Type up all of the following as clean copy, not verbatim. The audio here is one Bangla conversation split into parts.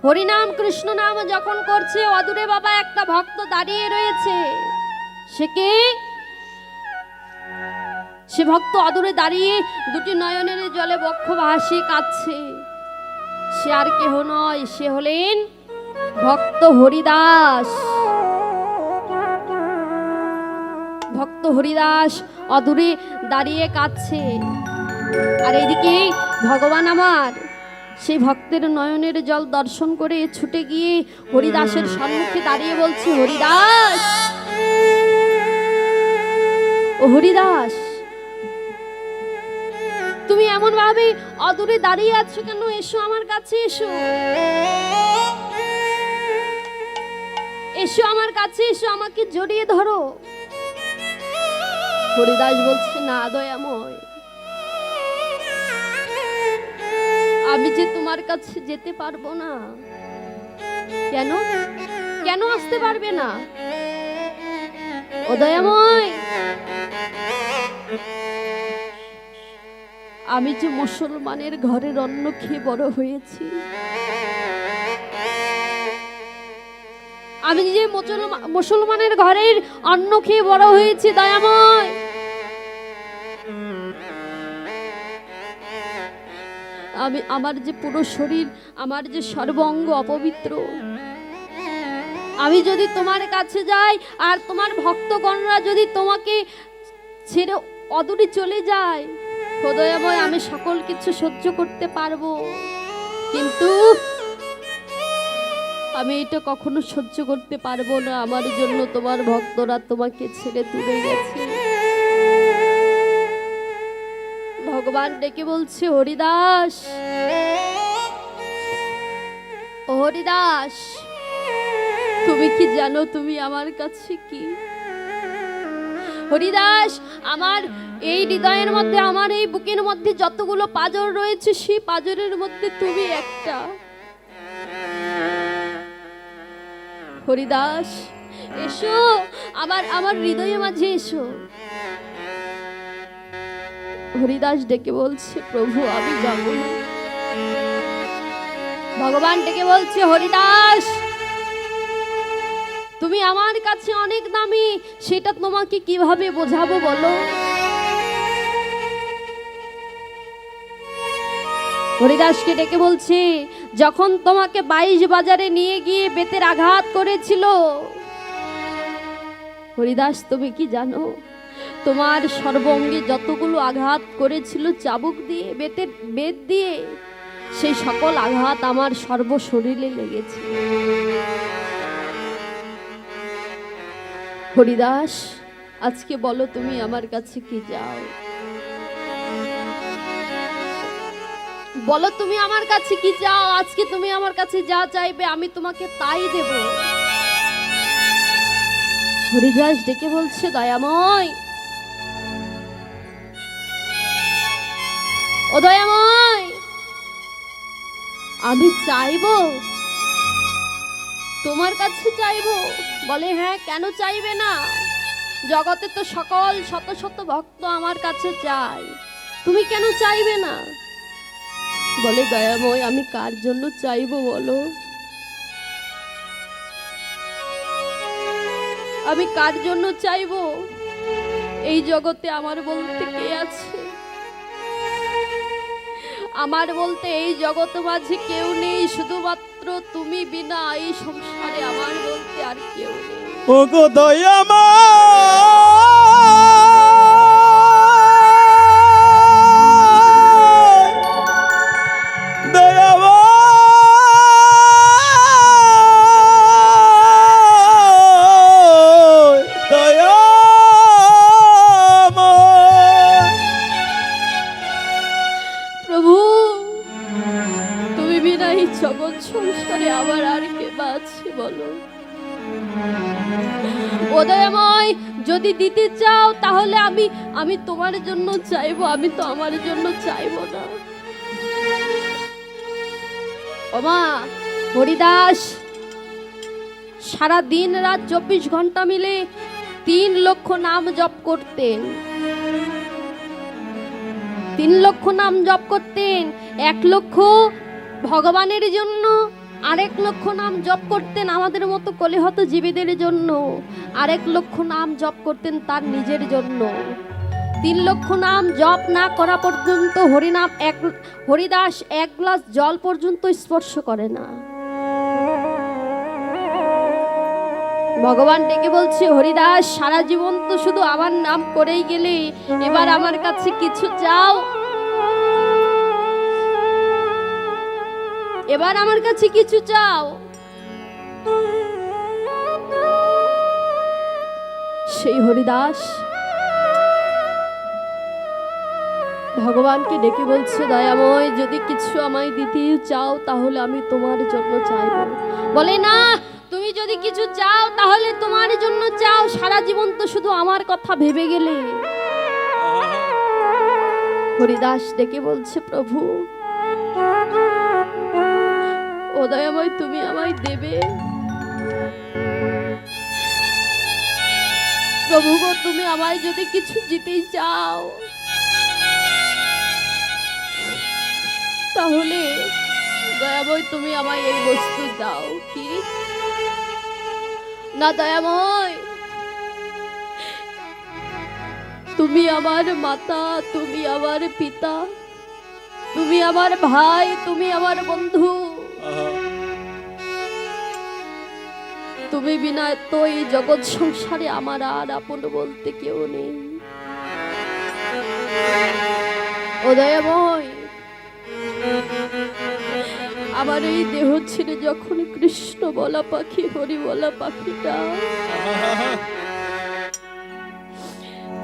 হরিনাম কৃষ্ণ নাম যখন করছে, অদূরে বাবা একটা ভক্ত দাঁড়িয়ে রয়েছে। সে কে? সে ভক্ত অদূরে দাঁড়িয়ে দুটি নয়নের জলে বক্ষ ভাসিয়ে কাঁদছে। সে আর কেহ নয়, সে হলেন ভক্ত হরিদাস। ভক্ত হরিদাস অদূরে দাঁড়িয়ে কাঁদছে, আর এদিকে ভগবান আমার সেই ভক্তের নয়নের জল দর্শন করে ছুটে গিয়ে হরিদাসের সম্মুখে দাঁড়িয়ে বলছে, হরিদাস, ও হরিদাস, তুমি এমন ভাবে অদূরে দাঁড়িয়ে আছো কেন? এসো আমার কাছে, এসো, এসো আমার কাছে, এসো, আমাকে জড়িয়ে ধরো। হরিদাস বলছে, না দয়াময়, আমি যে তোমার কাছে যেতে পারবো না। কেন? কেন আসতে পারবে না? ও দয়াময়, আমি যে মুসলমানের ঘরের অন্ন খেয়ে বড় হয়েছি, আমি যে মুসলমানের ঘরের অন্ন খেয়ে বড় হয়েছি দয়াময়, আমি আমার যে পুরো শরীর, আমার যে সর্বাঙ্গ অপবিত্র, আমি যদি তোমার কাছে যাই আর তোমার ভক্তগণরা যদি তোমাকে ছেড়ে অদূরে চলে যায়, দয়াময়, আমি সকল কিছু সহ্য করতে পারবো, কিন্তু আমি এটা কখনো সহ্য করতে পারবো না। আমার জন্য তোমার ভক্তরা তোমাকে ছেড়ে দূরে গেছে। ভগবান ডেকে বলছে, হরিদাস, ও হরিদাস, তুমি কি জানো তুমি আমার কাছে কি? হরিদাস, আমার এই হৃদয়ের মধ্যে, আমার এই বুকের মধ্যে যতগুলো পাঁজর রয়েছে, সেই পাঁজরের মধ্যে তুমি একটা। হরিদাস, এসো আমার হৃদয়ের মাঝে এসো। হরিদাস ডেকে বলছে, প্রভু আমি যাব না। ভগবান ডেকে বলছে, হরিদাস, তুমি আমার কাছে অনেক দামি, সেটা তোমাকে কিভাবে বোঝাবো বলো? হরিদাসকে ডেকে বলছে, যখন তোমাকে 22 বাজারে নিয়ে গিয়ে বেতের আঘাত করেছিল, হরিদাস তুমি কি জানো তোমার সর্বাঙ্গে যতগুলো আঘাত করেছিল চাবুক দিয়ে, বেত দিয়ে, সেই সকল আঘাত আমার সর্ব শরীরে লেগেছে। হরিদাস, আজকে বলো তুমি আমার কাছে কি চাও? বলো তুমি আমার কাছে কি চাও? আজকে তুমি আমার কাছে যা চাইবে আমি তোমাকে তাই দেব। হরিদাস ডেকে বলছে, দয়াময়, ও দয়াময়, আমি চাইবো, তোমার কাছে চাইবো। বলে, হ্যাঁ, কেন চাইবে না? জগতে তো সকল শত শত ভক্ত আমার কাছে চাই, তুমি কেন চাইবে না? বলে, দয়াময়, আমি কার জন্য চাইবো বলো? আমি কার জন্য চাইবো? এই জগতে আমার বলতে কে আছে? আমার বলতে এই জগৎ মাঝে কেউ নেই, শুধুমাত্র তুমি বিনা এই সংসারে আমার বলতে আর কেউ নেই। ওগো দয়াময়, জগৎ সংসারে আবার আর কে আছে বলো? দয়াময়, যদি দিতে চাও তাহলে আমি তোমার জন্য চাইবো, আমি তো আমার জন্য চাইবো না। ওমা, হরিদাস সারা দিন রাত 24 ঘন্টা মিলে 3 লক্ষ নাম জপ করতেন। 3 লক্ষ নাম জপ করতেন। 1 লক্ষ ভগবানের জন্য, আরেক লক্ষ নাম জপ করতেন আমাদের মতো কলিহত জীবীদের জন্য, আরেক লক্ষ নাম জপ করতেন তার নিজের জন্য। 3 লক্ষ নাম জপ না করা পর্যন্ত হরিদাস 1 গ্লাস জল পর্যন্ত স্পর্শ করে না। ভগবান ডেকে বলছে, হরিদাস সারা জীবন তো শুধু আমার নাম করেই গেলে, এবার আমার কাছে কিছু চাও, এবার আমার কাছে কিছু চাও। সেই হরিদাস ভগবানকে ডেকে বলছে, দয়াময় যদি কিছু আমায় দিতে চাও তাহলে আমি তোমার জন্য চাইব। বলে, না, তুমি যদি কিছু চাও তাহলে তোমার জন্য চাও, সারা জীবন তো শুধু আমার কথা ভেবে গেলে। হরিদাস ডেকে বলছে, প্রভু ও দয়াময় তুমি আমায় দেবে। প্রভু গো, তুমি আমায় যদি কিছু দিতেই চাও তাহলে দয়াময় তুমি আমায় এই বস্তু দাও। কি না দয়াময়, তুমি আমার মাতা, তুমি আমার পিতা, তুমি আমার ভাই, তুমি আমার বন্ধু, তুমি বিনা তো এই জগৎ সংসারে আমার আর আপন বলতে কেউ নেই। ও দয়াময়, আমার এই দেহ ছেড়ে যখন কৃষ্ণ বলা পাখি, হরি বলা পাখিটা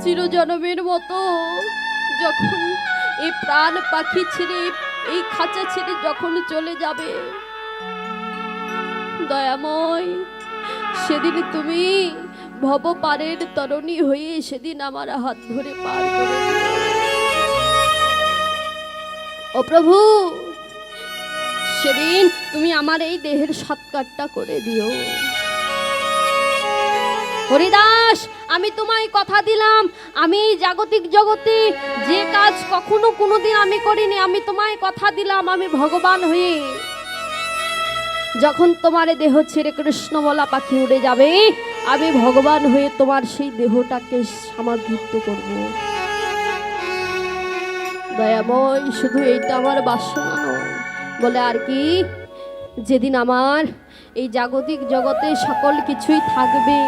চিরজনমের মতো যখন এই প্রাণ পাখি ছেড়ে, এই খাঁচা ছেড়ে যখন চলে যাবে, দয়াময় সেদিন তুমি ভব পারের তরণী হয়ে সেদিন আমার হাত ধরে পার করে দিও। ও প্রভু, সেদিন তুমি আমার এই দেহের সৎকারটা করে দিও। হরিদাস, আমি তোমায় কথা দিলাম, আমি এই জাগতিক জগতে যে কাজ কখনো কোনোদিন আমি করিনি, আমি তোমায় কথা দিলাম, আমি ভগবান হয়ে যখন তোমার দেহ ছেড়ে কৃষ্ণ বলা পাখি উড়ে যাবে, আমি ভগবান হয়ে তোমার সেই দেহটাকে সমাধিত করব। দয়াময়, শুধু এইটা আমার বাসনা নয়, বলে আর কি, যেদিন আমার এই জাগতিক জগতে সকল কিছুই থাকবে,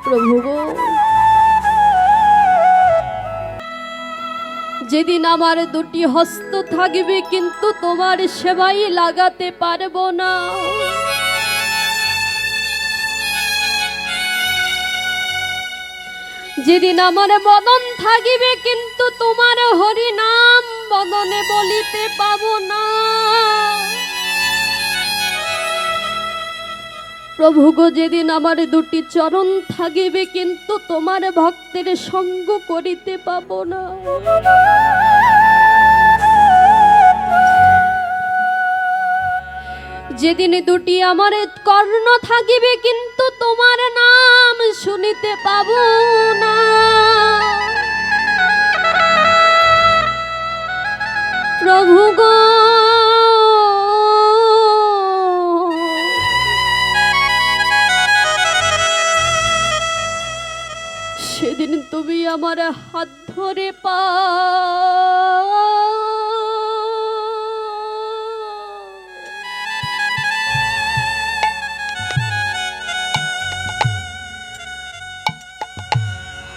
প্রভু গো, যেদিন আমার 2টি হস্ত থাকবে কিন্তু তোমার সেবাই লাগাতে পারবো না, যেদিন আমার বদন থাকিবে কিন্তু তোমার হরি নাম বদনে বলিতে পাবো না, প্রভু গো, যেদিন আমার 2টি চরণ থাকিবে কিন্তু তোমার ভক্তের সঙ্গ করিতে পাবো না, যেদিন 2টি আমার কর্ণ থাকিবে কিন্তু তোমার নাম শুনিতে পাবো না, প্রভু গো, সেদিন তুমি আমার হাত ধরে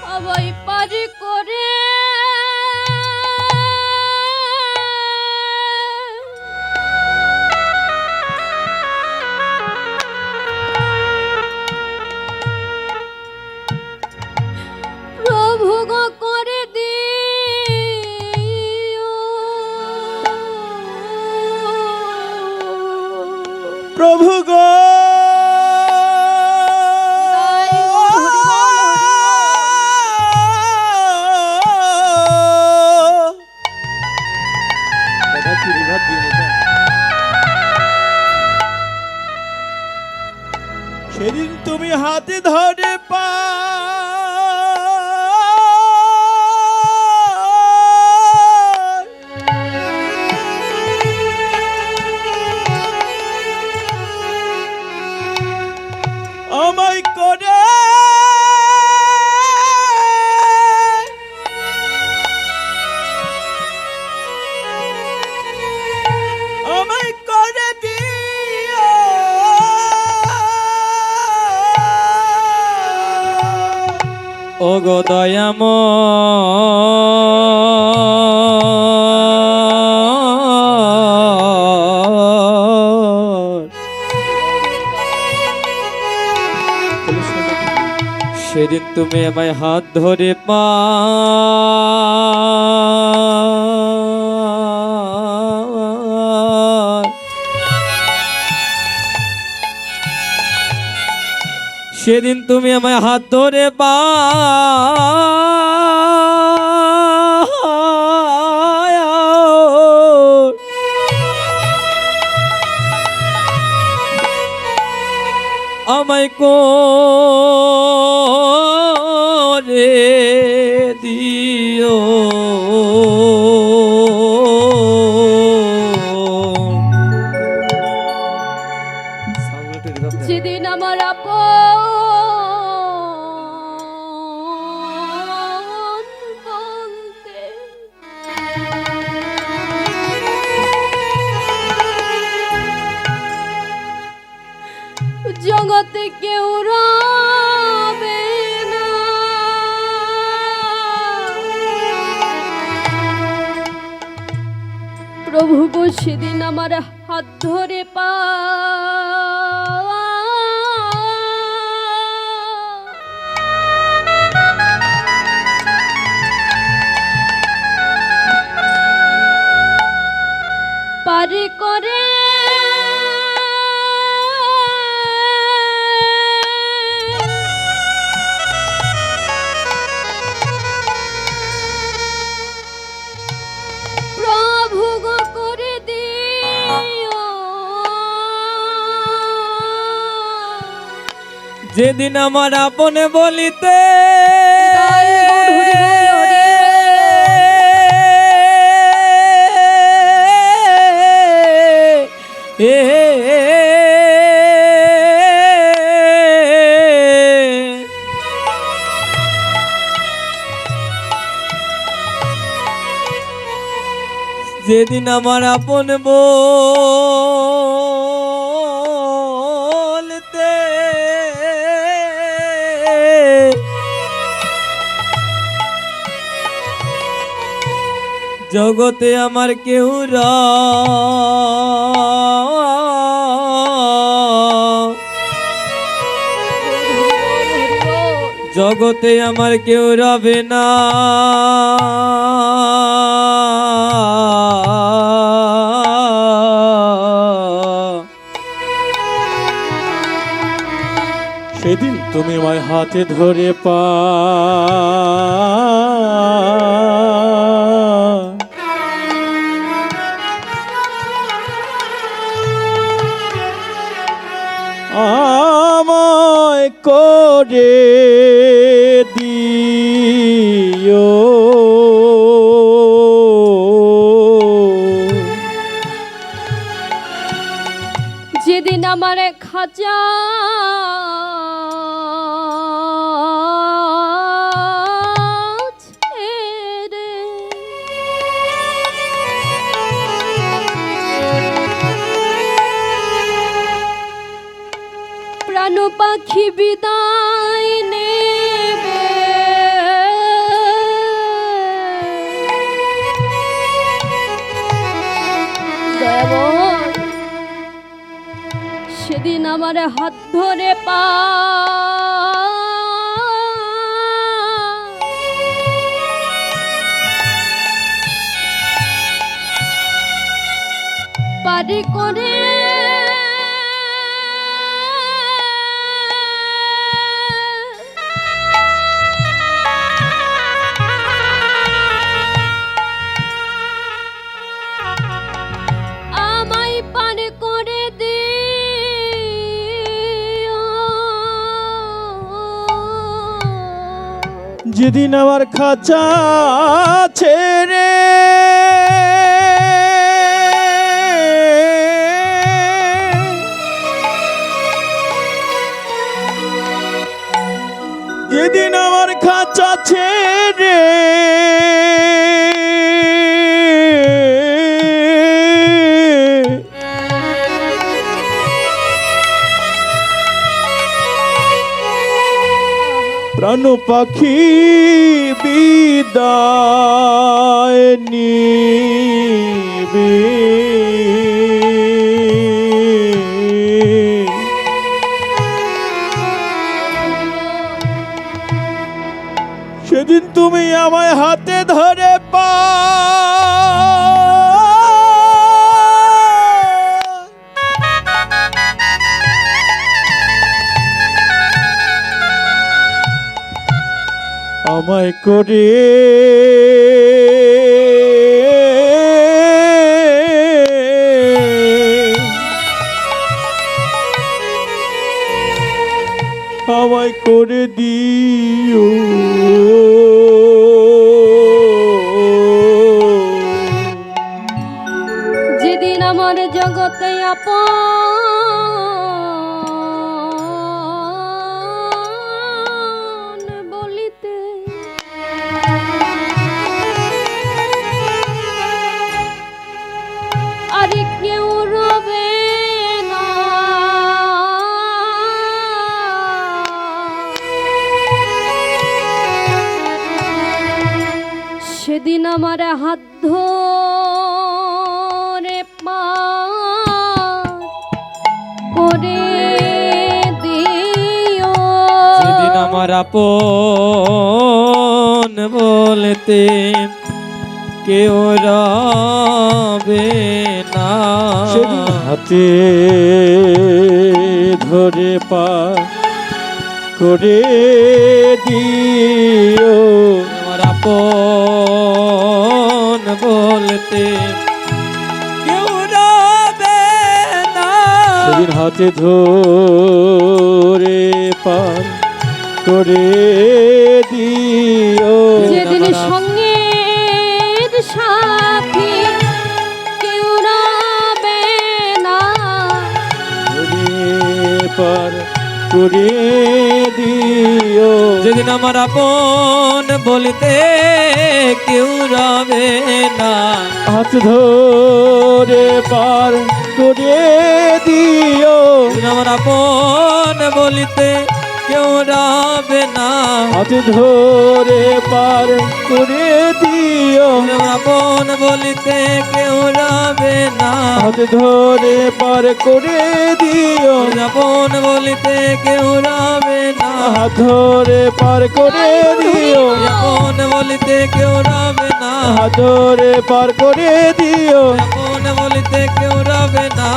হাওয়াই পারি করে প্রভু গো করে দিও, প্রভু গো, সেদিন তুমি হাতে ধরে ও গো দয়াম সেদিন তুমি আমায় হাত ধরে সেদিন তুমি আমায় হাত ধরে আমায় করে দিও যেদিন আমার বলতে জগতে কেউ রবে না, প্রভু গো সেদিন আমার হাত ধরে পারে করে প্রভু গো করে দিও, যেদিন আমার আপনে বলিতে যেদিন আমার আপন বলতে জগতে আমার কেউ জগতে আমার কেউ রবে না, সেদিন তুমি আমায় হাতে ধরে আমায় করে দিও, যেদিন আমার খাঁচা ছেড়ে প্রাণ পাখি বিদায় নেবে, দয়াময় সেদিন আমার হাত ধরে পারি করে আমায় পার করে দিও, যেদিন আমার খাঁচা ছেড়ে যেদিন আমার খাঁচা ছেড়ে প্রাণ পাখি বিদায় নিবে। সেদিন তুমি আমায় হাতে ধরে পা আমায় করে আমায় করে দিও। যেদিন আমার জগতে আপন বলিতে আর কেউ রবে না, সেদিন আমার হাত ধরে পা করে দিও। যেদিন আমার আপন বলতে কেউ রবে না, সেদিন হাতে ধরে পা করে দিও। আমার আপন বলতে কেউ রবে না, সেদিন হাতে ধরে পার করে দিও। যেদিন সঙ্গের সাথী কেউ রবে না, ধরে পার করে দিও। যেদিন আমার আপন বলিতে কেউ রবে না, হাত ধরে পার করে দিও। যেদিন আমার আপন বলিতে কেউ রবে না, হাত ধরে পার করে দিও। যেদিন আমার আপন বলিতে কেউ রবে না, হাত ধরে পার করে দিও। যেদিন আপন বলিতে কেউ রবে না, হাত ধরে পার করে দিও। আপন বলিতে কেউ রবে না, হাত ধরে পার করে দিও। আপন বলিতে কেউ রবে না।